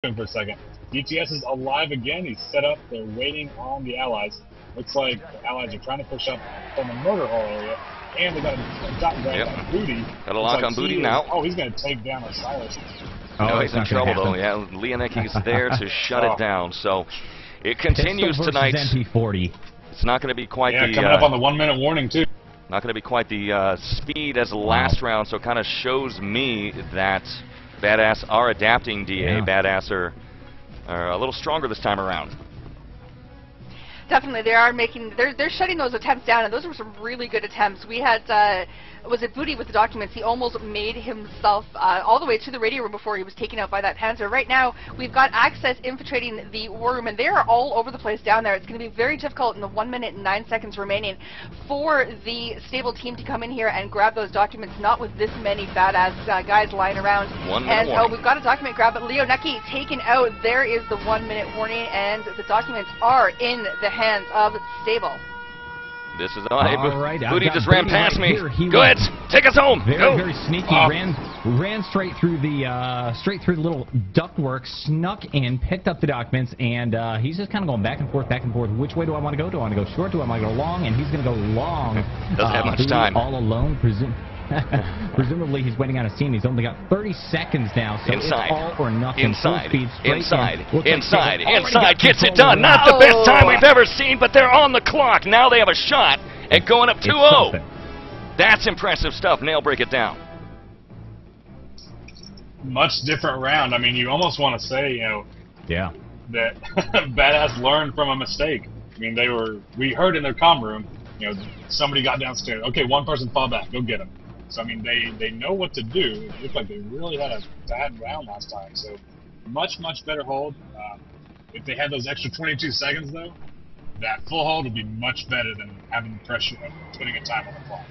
for a second. DTS is alive again. He's set up. They're waiting on the allies. Looks like the allies are trying to push up from the motor hall area, and they got a dot grab on Booty. Got a lock on Booty now. Oh, he's going to take down Osiris. No, he's in trouble though. Yeah, Leonicki's there to shut it down. So it continues tonight. MP40. It's not going to be quite the coming up on the 1 minute warning too. Not going to be quite the speed as the last round. So it kind of shows me that Badazz are adapting. DA Badazz are a little stronger this time around. Definitely, they are making. They're shutting those attempts down, and those were some really good attempts. We had. Was it Booty with the documents? He almost made himself all the way to the radio room before he was taken out by that Panzer. Right now, we've got Access infiltrating the war room, and they are all over the place down there. It's going to be very difficult in the 1 minute and 9 seconds remaining for the Stable team to come in here and grab those documents, not with this many Badazz guys lying around. 1 minute and warning. we've got a document grab, but Leonicki taken out. There is the 1 minute warning, and the documents are in the hands of Stable. This is Booty just ran past me. Go ahead, take us home. Very sneaky. Ran straight through the little ductwork, snuck in, picked up the documents, and he's just kind of going back and forth. Which way do I want to go? Do I want to go short? Do I want to go long? And he's going to go long. Doesn't have much time. All alone, presumably he's waiting on a scene. He's only got 30 seconds now, so inside. It's all or nothing. Inside. Inside. Gets it done. Not the best time we've ever seen, but they're on the clock. Now they have a shot at going up 2-0. That's impressive stuff. Nail, break it down. Much different round. I mean, you almost want to say, that Badazz learned from a mistake. I mean, we heard in their comm room, somebody got downstairs. Okay, one person fall back. Go get him. So, I mean, they know what to do. It looked like they really had a bad round last time. So, much better hold. If they had those extra 22 seconds, though, that full hold would be much better than having the pressure of putting a time on the clock.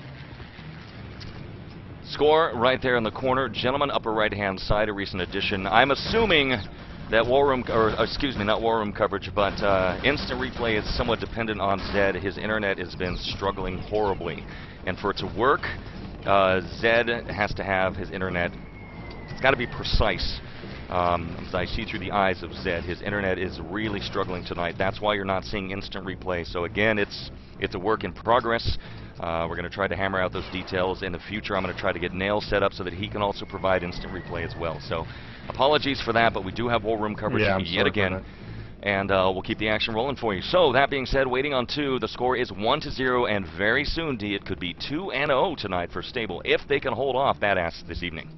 Score right there in the corner. Gentlemen, upper right-hand side, a recent addition. I'm assuming that war room, or excuse me, not war room coverage, but instant replay is somewhat dependent on Zed. His internet has been struggling horribly. And for it to work, Zed has to have his internet, it's got to be precise. As I see through the eyes of Zed, his internet is really struggling tonight. That's why you're not seeing instant replay. So again, it's a work in progress. We're going to try to hammer out those details in the future. I'm going to try to get Nail set up so that he can also provide instant replay as well. So apologies for that, but we do have war room coverage yet again. And we'll keep the action rolling for you. So that being said, waiting on 2, the score is 1-0, and very soon, D, it could be 2-0 tonight for Stable if they can hold off Badazz this evening.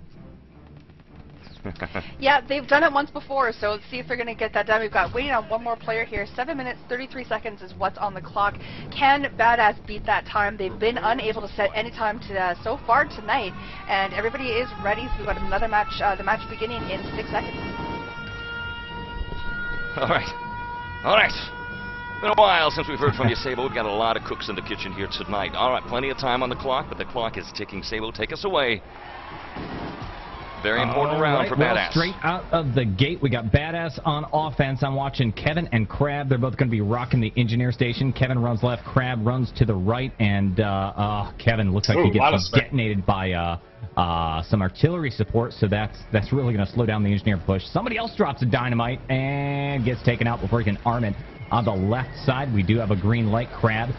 Yeah, they've done it once before, so let's see if they're going to get that done. We've got waiting on one more player here. 7 minutes, 33 seconds is what's on the clock. Can Badazz beat that time? They've been unable to set any time so far tonight, and everybody is ready. So we've got another match, the match beginning in 6 seconds. All right. Been a while since we've heard from you, Sabo. We've got a lot of cooks in the kitchen here tonight. All right, plenty of time on the clock, but the clock is ticking. Sabo, take us away. Very important round for Badazz. Straight out of the gate, we got Badazz on offense. I'm watching Kevin and Crab. They're both going to be rocking the engineer station. Kevin runs left, Crab runs to the right, and Kevin looks like he gets detonated by some artillery support, so that's really going to slow down the engineer push. Somebody else drops a dynamite and gets taken out before he can arm it. On the left side, we do have a green light. Crab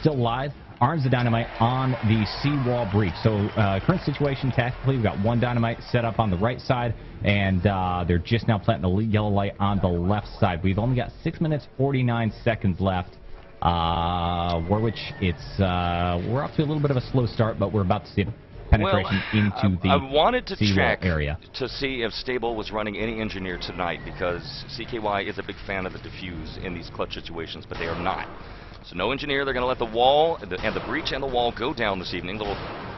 still live. Arms the dynamite on the seawall breach. So current situation tactically, we've got one dynamite set up on the right side, and they're just now planting the yellow light on the left side. We've only got 6 minutes 49 seconds left. Warwich, we're off to a little bit of a slow start, but we're about to see penetration into the I wanted to check area to see if Stable was running any engineer tonight, because CKY is a big fan of the diffuse in these clutch situations, but they are not. So no engineer. They're going to let the wall, and the breach and the wall go down this evening. Little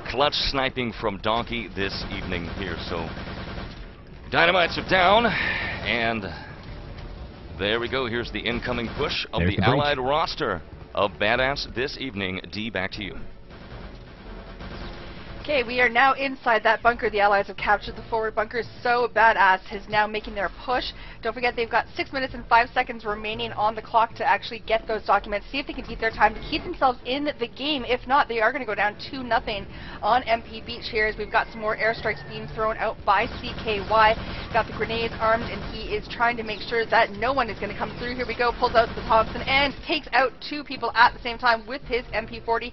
clutch sniping from Donkey this evening here. So dynamites are down, and there we go. Here's the incoming push of the allied roster of Badazz this evening. D, back to you. Okay, we are now inside that bunker. The Allies have captured the forward bunker, so Badazz is now making their push. Don't forget they've got 6 minutes and 5 seconds remaining on the clock to actually get those documents, see if they can beat their time to keep themselves in the game. If not, they are going to go down 2-0 on MP Beach here as we've got some more airstrikes being thrown out by CKY. Got the grenades armed, and he is trying to make sure that no one is going to come through. Here we go, pulls out the Thompson and takes out 2 people at the same time with his MP40.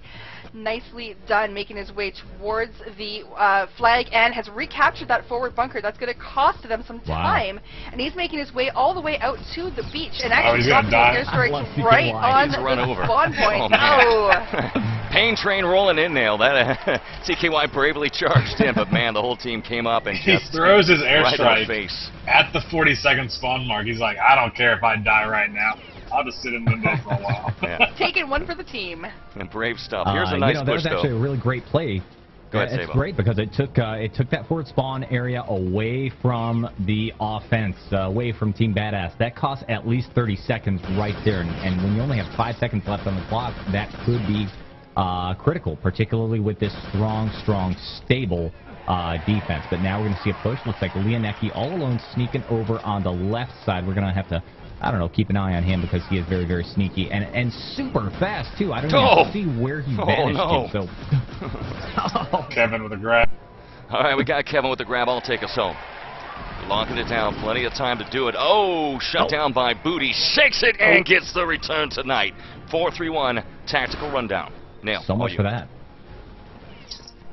Nicely done, making his way towards the flag and has recaptured that forward bunker. That's going to cost them some time. And he's making his way all the way out to the beach and actually dropping those airstrikes right on the spawn point. Oh, Pain train rolling in there. That CKY bravely charged in, but man, the whole team came up and he just throws his airstrike right at the 40-second spawn mark. He's like, I don't care if I die right now. I'll just sit in the window for a while. Yeah. Taking one for the team. And brave stuff. Here's a nice that push, was actually a really great play. Go ahead, it's great because it took that forward spawn area away from the offense, away from Team Badazz. That cost at least 30 seconds right there. And when you only have 5 seconds left on the clock, that could be critical, particularly with this strong, stable defense. But now we're going to see a push. Looks like Leonecki all alone sneaking over on the left side. We're going to have to, I don't know, keep an eye on him because he is very, very sneaky and super fast, too. I don't even see where he vanished to. So. Kevin with a grab. All right, we got Kevin with the grab. I'll take us home. Locking it down. Plenty of time to do it. Oh, shut down by Booty. Shakes it and gets the return tonight. 4-3-1 tactical rundown. Nail. So much for that.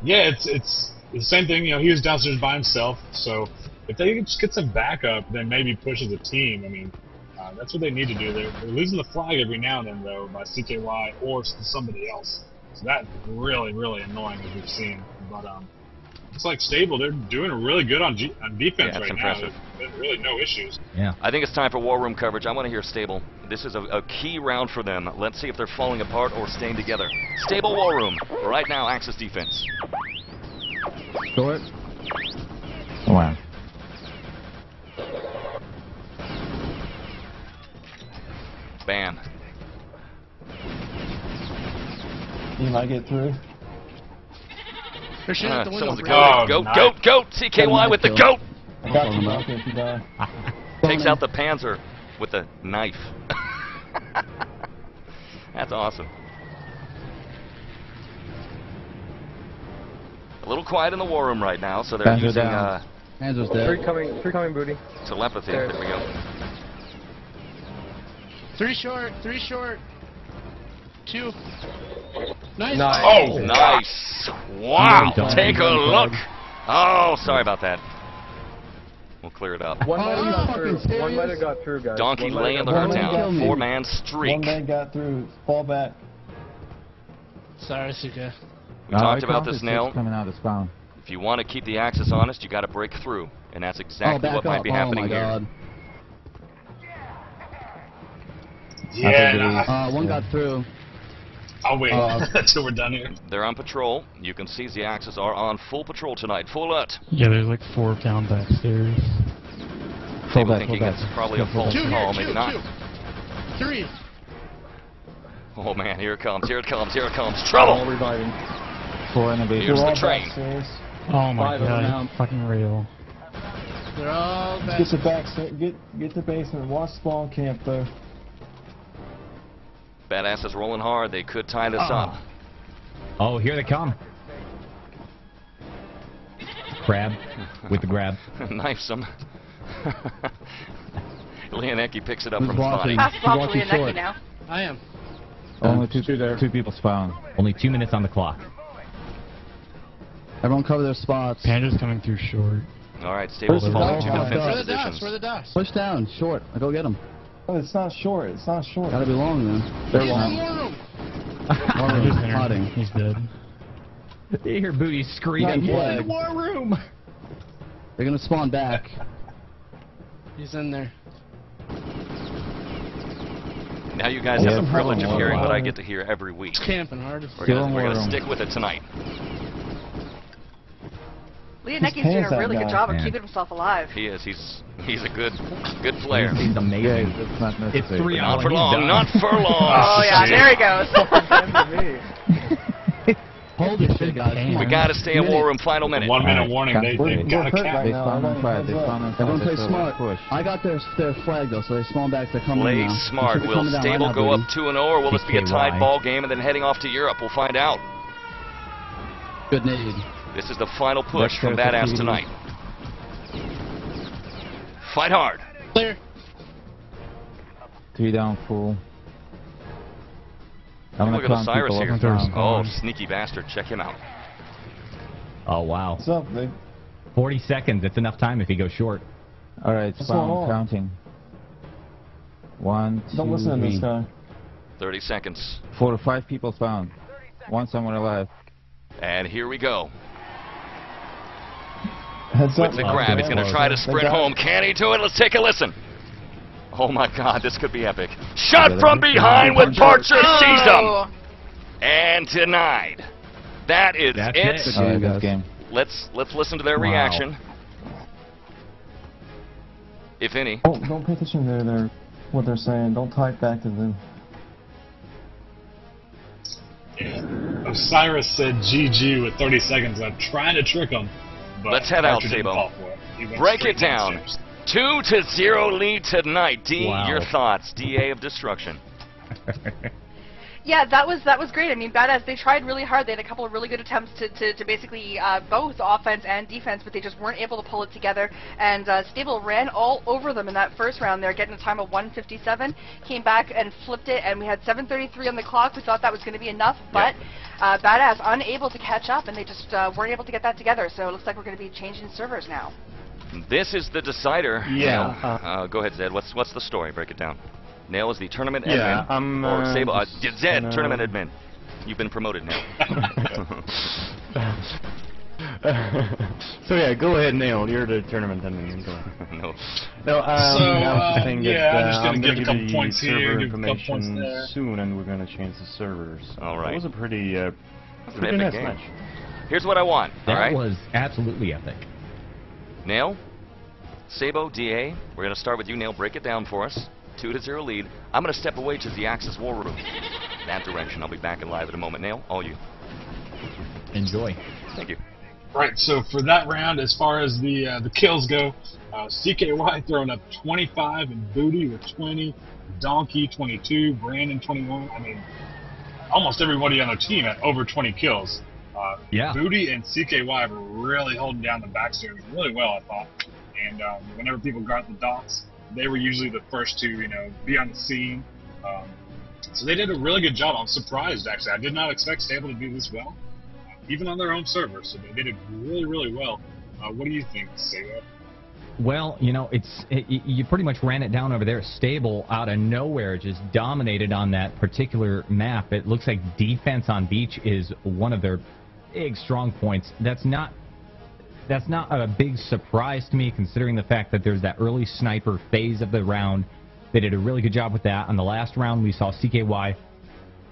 Yeah, it's the same thing. You know, he was downstairs by himself. So if they just get some backup, then maybe push as a team. I mean, that's what they need to do. They're losing the flag every now and then, though, by CKY or somebody else. So that's really, really annoying, as we've seen. But it's like Stable. They're doing really good on defense right impressive. now. There's really no issues. Yeah. I think it's time for War Room coverage. I want to hear Stable. This is a key round for them. Let's see if they're falling apart or staying together. Stable War Room. Right now, Axis defense. Short. Wow. Bam. You might get through. They're shooting at the window. Goat. CKY with the goat. I got you, Mark, if you die. Takes out the Panzer with a knife. That's awesome. A little quiet in the war room right now, so they're Panzer using Panzer's dead. Three coming, Booty. telepathy. There we go. 3 short. 2. Nice. Oh, nice. Wow. Take a look. Oh, sorry about that. We'll clear it up. One might have got through, guys. Donkey laying her down. 4-man streak. One man got through. Fall back. Sorry, CK. We talked about this, Nail. Coming out of spawn. If you want to keep the Axis honest, you got to break through, and that's exactly what might be happening here. Yeah. One got through. I'll wait until we're done here. They're on patrol. You can see the Axis are on full patrol tonight. Full alert. Yeah, there's like 4 down backstairs. People thinking it's probably a false call, maybe not. 3. Oh man, here it comes. Trouble! All reviving. 4 enemies. Here's the train. Oh my god, fucking real. They're all back. Get the back, get the basement. Watch spawn camp though. Badazz is rolling hard. They could tie this up. Oh, here they come. Crab with the grab. Knifes him. Leonecki picks it up from his body. Pass the ball to Leonecki now. I am. Only two people spawn. Only 2 minutes on the clock. Everyone cover their spots. Panda's coming through short. All right, Stable's falling to defensive positions. Where the dust? Push down, short. I'll go get them. Oh, it's not short. Gotta be long then. They're long. He's dead. You hear Booty screaming, "In the war room!" They're gonna spawn back. He's in there. Now you guys have the privilege of hearing what I get to hear every week. He's camping hard. We're gonna stick with it tonight. Leonecki's doing a really good job of keeping himself alive. He is. He's a good player. He's amazing. It's 3 Not for long. Not for long. Oh yeah, there he goes. Holy shit, guys. We gotta stay in War Room. Final minute. 1 minute warning. They got a cap. They spawn on fire. Everyone play smart. I got their flag though, so they spawn back. They're coming in now. Play smart. Will Stable go up 2-0, or will this be a tied ball game and then heading off to Europe? We'll find out. Good nade. This is the final push from Badazz tonight. Fight hard. Clear. 3 down, full. Look at Osiris here. Oh, sneaky bastard. Check him out. Oh, wow. What's up, Nick? 40 seconds. That's enough time if he goes short. All right, spawn counting. 1, 2, Don't listen to this guy. 30 seconds. 4 to 5 people spawn. 1 somewhere alive. And here we go. Heads With the grab, he's going to try to sprint home. Can he do it? Let's take a listen. Oh my God, this could be epic. Shot from behind with Parcher, sees him. And denied. That is it. Let's listen to their reaction. If any. Don't pay attention to what they're saying. Don't type back to them. Yeah. Osiris said GG with 30 seconds. I'm trying to trick him. But let's head out, Sabo. Break it down. 2-0 lead tonight. D, your thoughts. DA of destruction. Yeah, that was great. I mean, Badazz, they tried really hard. They had a couple of really good attempts to basically both offense and defense, but they just weren't able to pull it together. And Stable ran all over them in that first round. They're getting a time of 1:57. Came back and flipped it, and we had 7:33 on the clock. We thought that was going to be enough, but Badazz unable to catch up, and they just weren't able to get that together. So it looks like we're going to be changing servers now. This is the decider. Yeah. Go ahead, Zed. What's the story? Break it down. Nail is the tournament admin. Or Sable. Zed, tournament admin. You've been promoted now. So yeah, go ahead, Nail. You're the tournament admin. Go ahead. No. I'm just gonna give a couple points here, give a couple points there. Soon, and we're gonna change the servers. All right. It was a pretty nice match. Here's what I want. That was absolutely epic. Nail, Sabo, DA. We're gonna start with you, Nail. Break it down for us. 2-0 lead. I'm going to step away to the Axis War Room. That direction. I'll be back in live in a moment. Nail, all you. Enjoy. Thank you. Right, so for that round, as far as the kills go, CKY throwing up 25 and Booty with 20, Donkey 22, Brandon 21. I mean, almost everybody on the team had over 20 kills. Booty and CKY were really holding down the backstairs really well, I thought. And whenever people got the docks, they were usually the first to, be on the scene. So they did a really good job. I'm surprised, actually. I did not expect Stable to do this well, even on their own server. So they did it really, really well. What do you think, Sabo? Well, you pretty much ran it down over there. Stable, out of nowhere, just dominated on that particular map. It looks like defense on beach is one of their big strong points. That's not a big surprise to me, considering the fact that there's that early sniper phase of the round. They did a really good job with that. On the last round, we saw CKY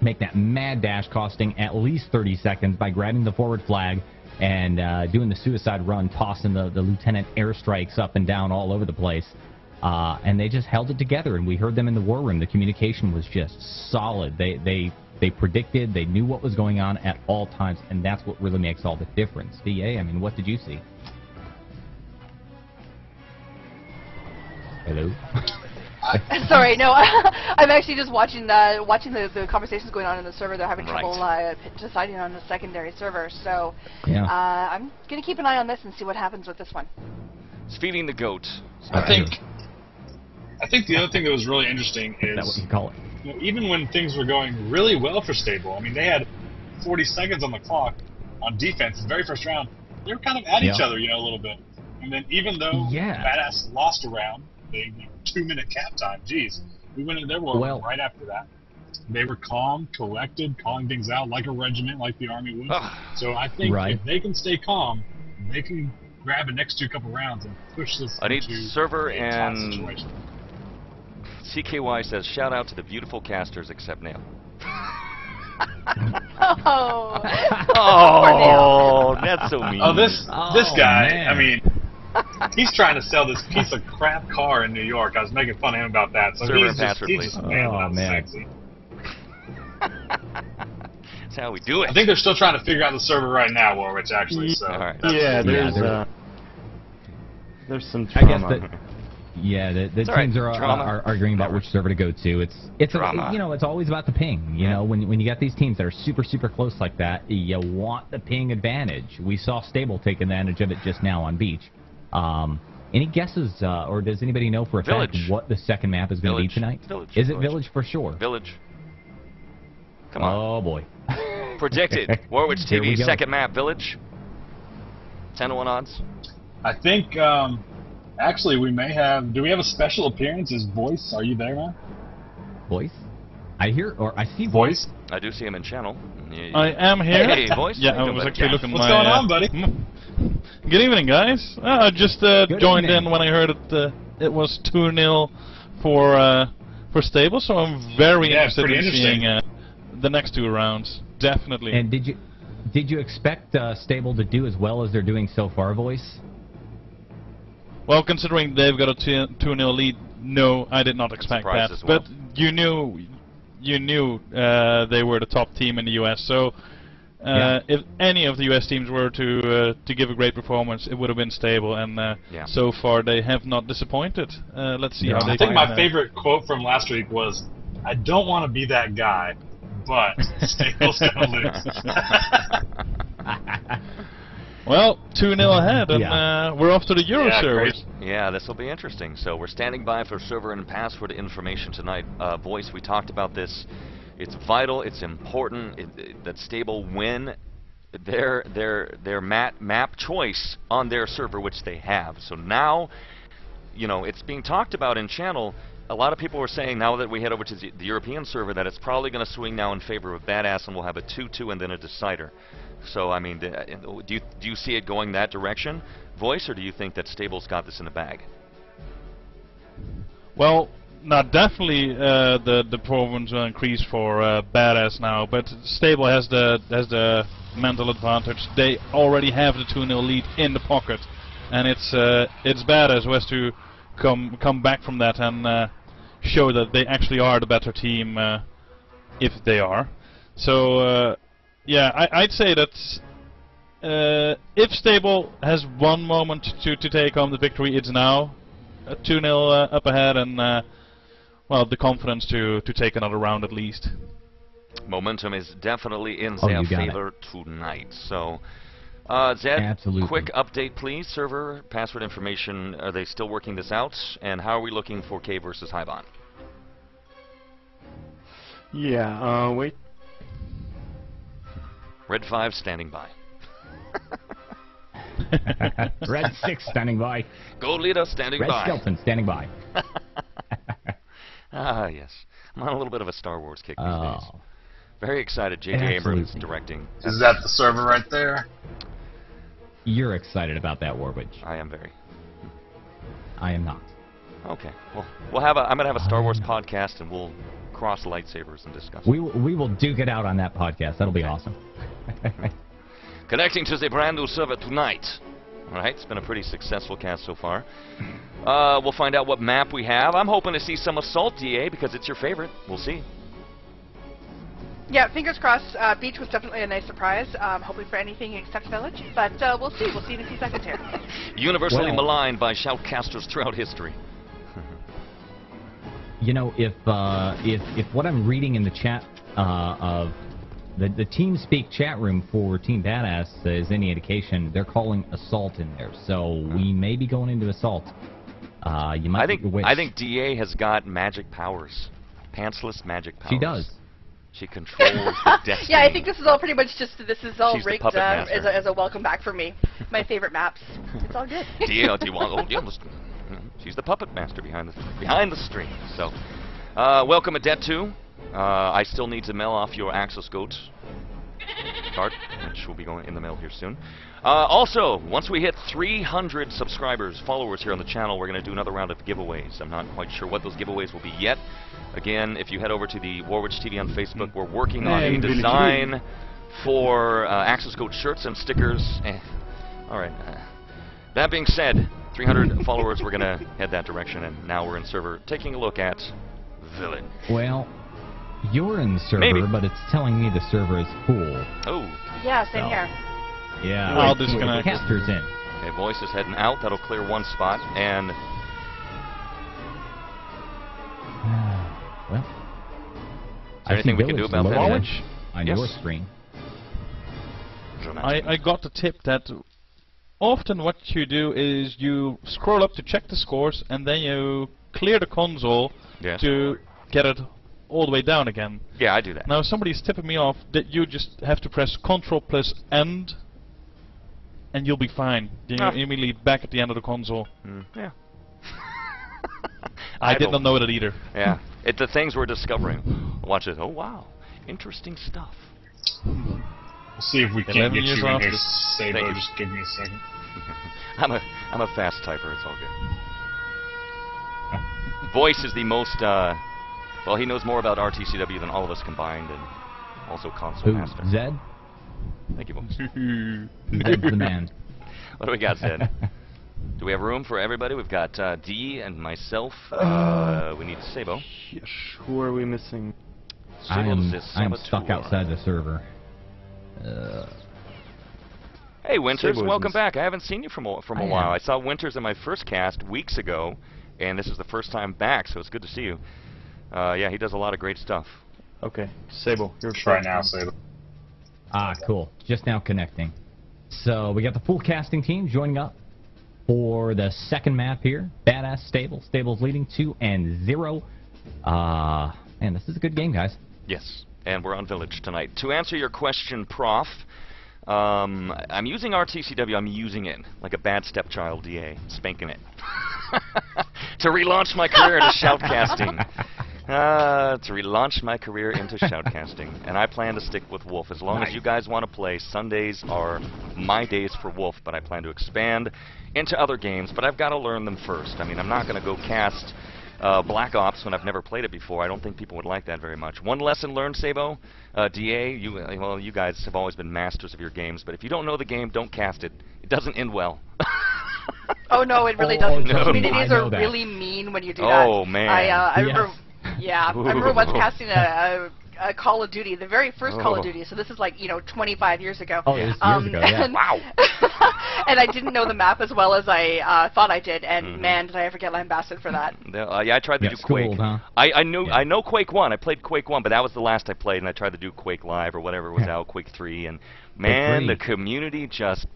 make that mad dash, costing at least 30 seconds by grabbing the forward flag and doing the suicide run, tossing the lieutenant airstrikes up and down all over the place. And they just held it together, and we heard them in the war room. The communication was just solid. They predicted, they knew what was going on at all times, and that's what really makes all the difference. DA, I mean, what did you see? Hello? Sorry, no, I'm actually just watching the conversations going on in the server. They're having trouble deciding on the secondary server, so I'm going to keep an eye on this and see what happens with this one. It's feeding the goat. I think the other thing that was really interesting is, that's what you call it. Even when things were going really well for Stable, I mean, they had 40 seconds on the clock on defense. The very first round, they were kind of at each other, a little bit. And then even though Badazz lost a round, they 2-minute cap time. Geez, we went in their war room right after that. They were calm, collected, calling things out like a regiment, like the Army would. So I think if they can stay calm, they can grab the next couple rounds and push this into server a and situation. CKY says, shout out to the beautiful casters except Nail. Oh, that's so mean. Oh, this guy, man. I mean, he's trying to sell this piece of crap car in New York. I was making fun of him about that. So server and password, please. Sexy. That's how we do it. I think they're still trying to figure out the server right now, Warwich, actually. So. Yeah, there's some trauma. I guess the teams are arguing about which server to go to. It's always about the ping. You know, when you got these teams that are super close like that, you want the ping advantage. We saw Stable take advantage of it just now on Beach. Any guesses, or does anybody know for a fact what the second map is going to be tonight? Is it Village for sure? Village. Come on. Oh boy. Predicted. Warwich TV second map Village. 10-1 odds. I think. Actually, we may have. Do we have a special appearance? Is Voice? Are you there, man? Voice? I hear or I see Voice. I do see him in channel. I am here. Hey, Voice. Yeah, I was actually looking. What's going on, buddy? Good evening, guys. I just joined in when I heard it was 2-0 for Stable, so I'm very interested in seeing the next two rounds. Definitely. And did you expect Stable to do as well as they're doing so far, Voice? Well, considering they've got a 2-0 lead, no, I did not expect that. Well. But you knew they were the top team in the US. So if any of the US teams were to give a great performance, it would have been Stable. And so far, they have not disappointed. Let's see how they. I think my favorite quote from last week was, "I don't want to be that guy, but Stable's gonna lose." Well, 2-0 ahead, and we're off to the Euro servers. Yeah, this will be interesting. So we're standing by for server and password information tonight. Voice, we talked about this. It's vital. It's important that Stable win their map choice on their server, which they have. So now, you know, it's being talked about in channel. A lot of people were saying now that we head over to the European server that it's probably going to swing now in favor of Badazz, and we'll have a 2-2 and then a decider. So, I mean, do you see it going that direction, Voice, or do you think that Stable's got this in the bag? Well, definitely the performance will increase for Badazz now, but Stable has the mental advantage. They already have the 2-0 lead in the pocket, and it's Badazz who has to come back from that and show that they actually are the better team, if they are. So. Yeah, I'd say that if Stable has one moment to take home the victory, it's now. 2-0 up ahead, and well, the confidence to take another round at least. Momentum is definitely in their favor tonight. So, Zed, absolutely. Quick update, please. Server password information. Are they still working this out? And how are we looking for K versus Hybon? Yeah. Wait. Red 5 standing by. Red 6 standing by. Gold leader standing by. Red Skeleton standing by. Ah, yes. I'm on a little bit of a Star Wars kick these days. Very excited. J.J. Abrams directing. Is that the server right there? You're excited about that, Warwich. I am very. I am not. Okay. Well, I'm gonna have a Star Wars podcast, and we'll cross lightsabers and discuss. We will duke it out on that podcast. That'll be awesome. Connecting to the brand new server tonight. All right, it's been a pretty successful cast so far. We'll find out what map we have. I'm hoping to see some Assault, DA, because it's your favorite. We'll see. Yeah, fingers crossed. Beach was definitely a nice surprise. Hopefully for anything except Village, but we'll see. We'll see in a few seconds here. Universally maligned by shoutcasters throughout history. You know, if what I'm reading in the chat of the TeamSpeak chat room for Team Badazz is any indication, they're calling Assault in there, so we may be going into Assault. You might. I think DA has got magic powers, pantsless magic powers. She does. She controls the destiny. Yeah, I think this is all pretty much just She's rigged as a welcome back for me. My favorite maps. It's all good. DA, do you want? Oh, yeah, she's the puppet master behind the stream. So, welcome Adet 2. I still need to mail off your Access Goat card, which will be going in the mail here soon. Also, once we hit 300 subscribers, followers here on the channel, we're going to do another round of giveaways. I'm not quite sure what those giveaways will be yet. Again, if you head over to the Warwich TV on Facebook, we're working on a design for Access Goat shirts and stickers. All right. That being said, 300 followers, we're going to head that direction, and now we're in server taking a look at Village. Well, You're in the server, Maybe. but it's telling me the server is full. Oh. Yeah, same here. Yeah. I'll disconnect. Caster's in. Okay, Voice is heading out. That'll clear one spot. And well, is there anything we can do about that? On your screen. I got the tip that often what you do is you scroll up to check the scores, and then you clear the console to get it all the way down again. Yeah, I do that. Now somebody's tipping me off that you just have to press Ctrl plus End, and you'll be fine. Then you're immediately back at the end of the console. Yeah. I did not know that either. Yeah, it's the things we're discovering. Watch it. Oh wow, interesting stuff. We'll see if we can't get you in here, Sabo. Just give me a second. I'm a fast typer. It's all good. Voice is the most. Well, he knows more about RTCW than all of us combined, and also console master. Zed? Thank you, Voice. Zed's the man. What do we got, Zed? Do we have room for everybody? We've got D and myself. We need Sabo. Yes. Who are we missing? I'm stuck outside the server. Hey, Winters, Sabo welcome back. I haven't seen you from a while. I saw Winters in my first cast weeks ago, and this is the first time back, so it's good to see you. Yeah, he does a lot of great stuff. Okay, Sabo, you're try now, Sabo. Ah, cool. Just now connecting. So we got the full casting team joining up for the second map here. Badazz Stable. Stable's leading 2-0. Man, this is a good game, guys. Yes, and we're on Village tonight. To answer your question, Prof, I'm using RTCW. I'm using it like a bad stepchild, DA, spanking it. To relaunch my career into shoutcasting. To relaunch my career into shoutcasting. And I plan to stick with Wolf. As long as you guys want to play, Sundays are my days for Wolf, but I plan to expand into other games, but I've got to learn them first. I mean, I'm not going to go cast Black Ops when I've never played it before. I don't think people would like that very much. One lesson learned, Sabo, DA, well, you guys have always been masters of your games, but if you don't know the game, don't cast it. It doesn't end well. Oh, no, it really doesn't. No. Communities are really mean when you do that. Oh, man. I remember, yeah, I remember once casting a Call of Duty, the very first Call of Duty, so this is like, 25 years ago. Oh, years ago, yeah. Wow. And I didn't know the map as well as I thought I did, and man, did I ever get lambasted for that. Yeah, I tried to do Quake. Huh? I know Quake 1. I played Quake 1, but that was the last I played, and I tried to do Quake Live or whatever was out, Quake 3, and man, the community just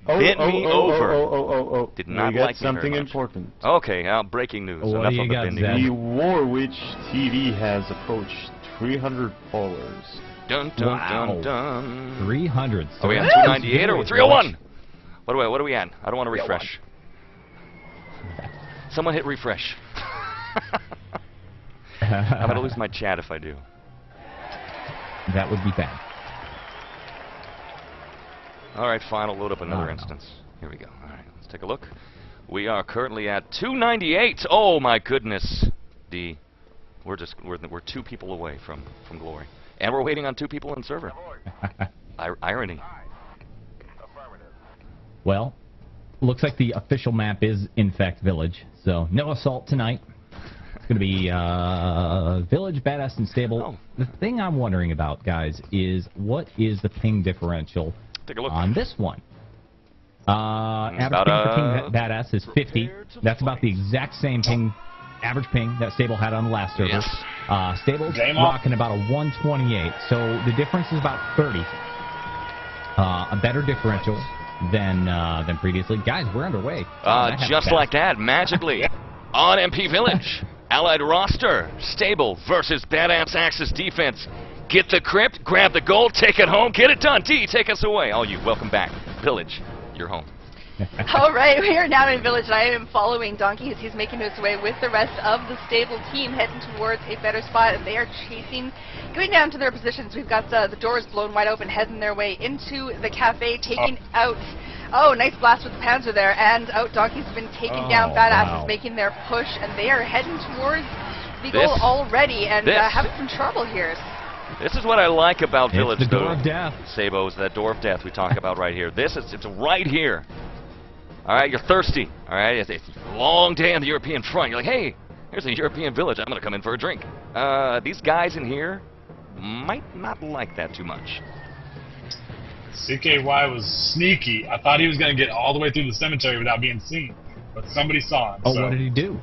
bit me over. Did not we got like something me very much. important. Okay, breaking news. What Enough do you of the got, bending. Zed? The Warwitch TV has approached 300 followers. Dun dun dun dun. 300. Are we at 298 or 301? What are we at? I don't want to refresh. Someone hit refresh. I'm gonna lose my chat if I do. That would be bad. All right, fine. I'll load up another instance. Here we go. All right, let's take a look. We are currently at 298. Oh my goodness, D. We're 2 people away from glory, and we're waiting on 2 people in server. Irony. Well, looks like the official map is in fact Village, so no assault tonight. It's going to be Village, Badazz, and Stable. Oh. The thing I'm wondering about, guys, is what is the ping differential Take a look. on this one? Average ping for King Badazz is 50. That's about the exact same ping, average ping that Stable had on the last server. Yes. Stable's rocking about a 128, so the difference is about 30. A better differential than previously. Guys, we're underway. Just like that, magically, on MP Village, Allied roster, Stable versus Badass Axis defense. Get the crypt, grab the gold, take it home, get it done. D, take us away. All you, welcome back. Village, you're home. All right, we are now in Village, and I am following Donkey as he's making his way with the rest of the Stable team, heading towards a better spot, and they are chasing, going down to their positions. We've got the doors blown wide open, heading their way into the cafe, taking out... Oh, nice blast with the Panzer there, and out Donkey's been taking down Badazz, is making their push, and they are heading towards the goal already, and having some trouble here. This is what I like about Village, the door of death. Sabo, is that door of death we talk about right here. It's right here. All right, you're thirsty. All right, it's a long day on the European front. You're like, hey, here's a European village. I'm going to come in for a drink. These guys in here might not like that too much. CKY was sneaky. I thought he was going to get all the way through the cemetery without being seen, but somebody saw him. Oh, so, what did he do?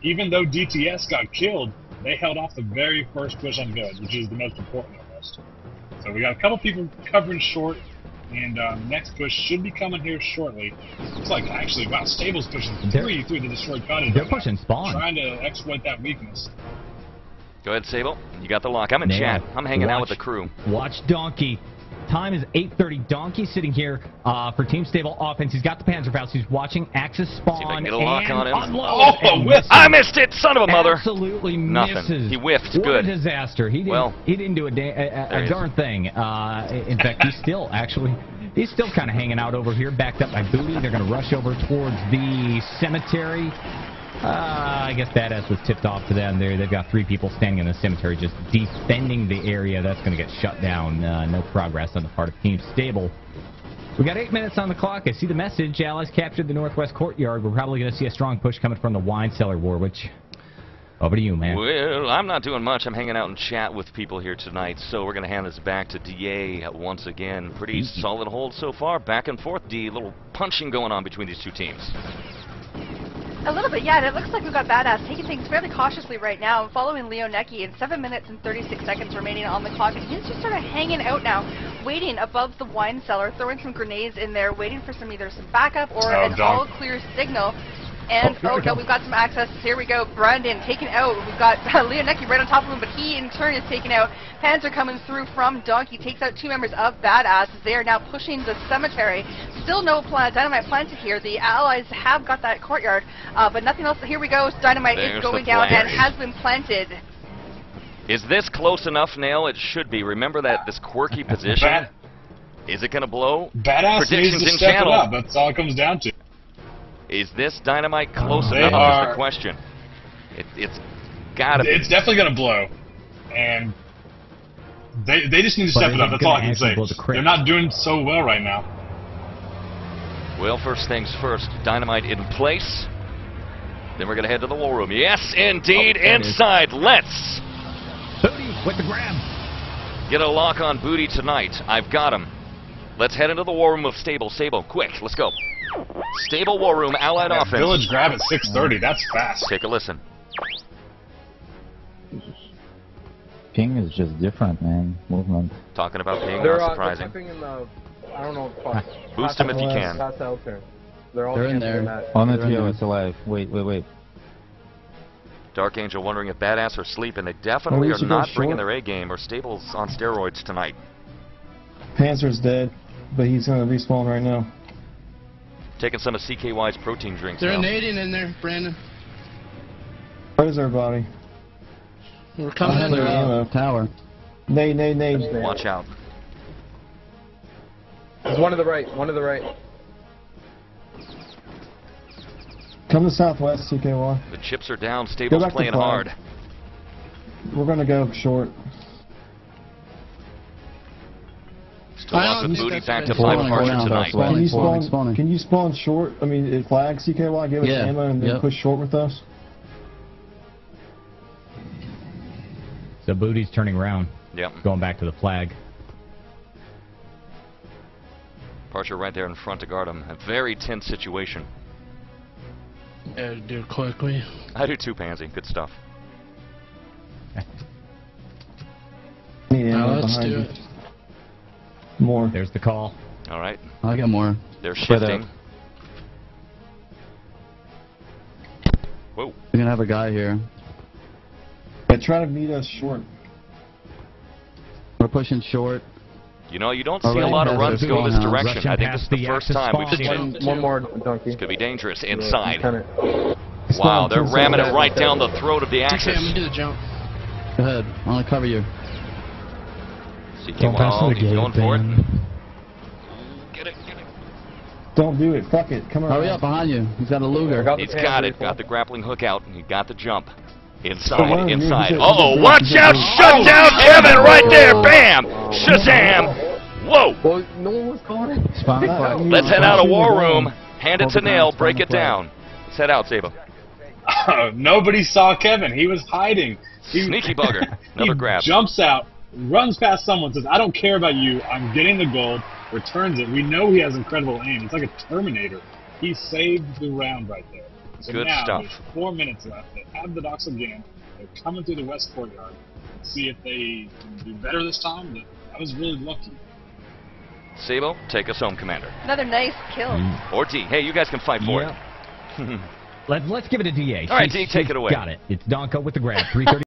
Even though DTS got killed, they held off the very first push on Village, which is the most important almost. So we got a couple people covering short, and the next push should be coming here shortly. Looks like actually, wow, Stable's pushing 3 through the destroyed cottage. They're pushing spawn. Trying to exploit that weakness. Go ahead, Sable. You got the lock. I'm in chat. I'm hanging out with the crew. Watch Donkey. Time is 8:30. Donkey sitting here for Team Stable offense. He's got the Panzerfaust. He's watching Axis spawn. See if I can get a lock on him. Unload I missed it, son of a mother. Absolutely Nothing. misses. He whiffed. What Good. a disaster. He didn't do a darn thing. In fact, he's still kind of hanging out over here, backed up by Booty. They're going to rush over towards the cemetery. I guess Badazz was tipped off to them. They've got 3 people standing in the cemetery just defending the area. That's going to get shut down. No progress on the part of Team Stable. We got 8 minutes on the clock. I see the message. Allies captured the northwest courtyard. We're probably going to see a strong push coming from the wine cellar war, which... Over to you, man. Well, I'm not doing much. I'm hanging out and chat with people here tonight, so we're going to hand this back to DA once again. Pretty solid hold so far. Back and forth, D. Little punching going on between these two teams. A little bit, yeah, and it looks like we've got Badazz taking things fairly cautiously right now, following Leo Necki in 7 minutes and 36 seconds remaining on the clock, and he's just sort of hanging out now, waiting above the wine cellar, throwing some grenades in there, waiting for either some backup or an all-clear signal. And, no, we've got some access. Here we go. Brandon taken out. We've got Leo Necki right on top of him, but he, in turn, is taken out. Panzer coming through from Donkey. Takes out 2 members of Badazz. They are now pushing the cemetery. Still no dynamite planted here. The Allies have got that courtyard, but nothing else. Here we go. Dynamite is going down and has been planted. Is this close enough, Nail? It should be. Remember that this quirky position? Is it going to blow? Badazz needs to step it up. That's all it comes down to. Is this dynamite close enough is the question. It's gotta be. It's definitely gonna blow. And they just need to step it up, that's all I can say. They're not doing so well right now. Well, first things first, dynamite in place. Then we're gonna head to the war room. Yes, indeed, inside. Let's Booty with the grab. Get a lock on Booty tonight. I've got him. Let's head into the war room of Stable. Stable, quick, let's go. Stable war room, allied offense. Village grab at 6:30. That's fast. Take a listen. Ping is just different, man. Movement. Talking about ping, not surprising. They're in the, I don't know. Boost him if you can. They're in there. On the trio, it's alive. Wait. Dark Angel wondering if Badazz are sleeping. They definitely are not bringing their A game, or Stable's on steroids tonight. Panzer's dead, but he's going to respawn right now. Taking some of CKY's protein drinks. They're nading in there, Brandon. Where's everybody? We're coming in there. Tower. Nade. Watch out. There's one to the right. Come to southwest, CKY. The chips are down. Stable's playing hard. We're going to go short. Still lots of Booty back to 5 Archer tonight. Can you spawn short? I mean, flag CKY, give us ammo, and then push short with us? So Booty's turning around. Yep. Going back to the flag. Archer right there in front to guard him. A very tense situation. Yeah, do it quickly. I do too, Pansy. Good stuff. Let's do it. More. There's the call. All right. I got more. They're shifting. Whoa. We're gonna have a guy here. Yeah, try to meet us short. We're pushing short. You know, you don't see a lot of runs go this direction. I think this is the first time we've seen it. One more, Donkey. This could be dangerous. Inside. Wow, they're ramming it right down the throat of the Axis. I'm gonna do the jump. Go ahead. I'm gonna cover you. Don't pass the gate, going for it. Get it. Don't do it. Fuck it. Come on. Hurry up, behind you. He's got a Luger. He's got it. Got the grappling hook out. He got the jump. Inside. Uh-oh, watch out! Shut down Kevin right there! Bam! Shazam! Whoa! Well, no one was calling it. Let's head out of war room. Hand it to Nail. Break it down. Let's head out, Sabo. Nobody saw Kevin. He was hiding. Sneaky bugger. Another grab. Jumps out, runs past someone, says, I don't care about you, I'm getting the gold, returns it. We know he has incredible aim. It's like a Terminator. He saved the round right there. So Good now, stuff. there's 4 minutes left. They have the docks again. They're coming through the west courtyard. Let's see if they can do better this time. But I was really lucky. Sabo, take us home, Commander. Another nice kill. Or D. Hey, you guys can fight for it. Let's give it a DA. All right, D, take it away. Got it. It's Donko with the grab. 3:30.